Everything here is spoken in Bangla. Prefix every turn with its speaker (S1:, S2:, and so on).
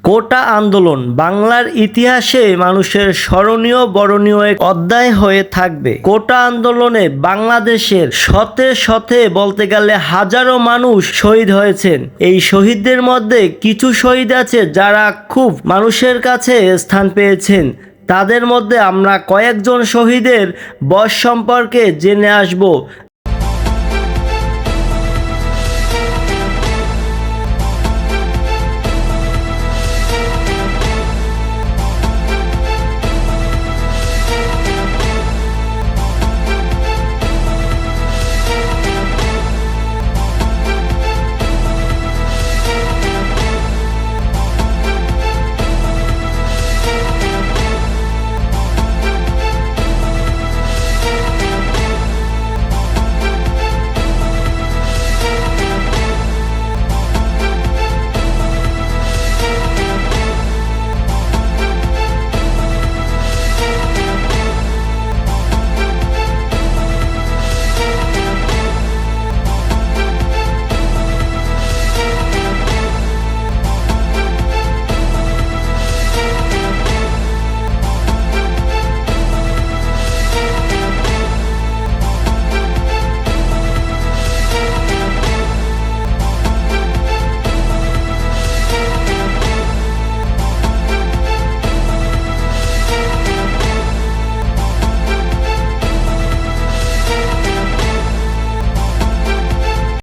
S1: কোটা আন্দোলন বাংলার ইতিহাসে মানুষের স্মরণীয় বরণীয় এক অধ্যায় হয়ে থাকবে। কোটা আন্দোলনে বাংলাদেশের শতে শতে বলতে গেলে হাজারো মানুষ শহীদ হয়েছেন। এই শহীদদের মধ্যে কিছু শহীদ আছে যারা খুব মানুষের কাছে স্থান পেয়েছেন। তাদের মধ্যে আমরা কয়েকজন শহীদের বয়স সম্পর্কে জেনে আসব।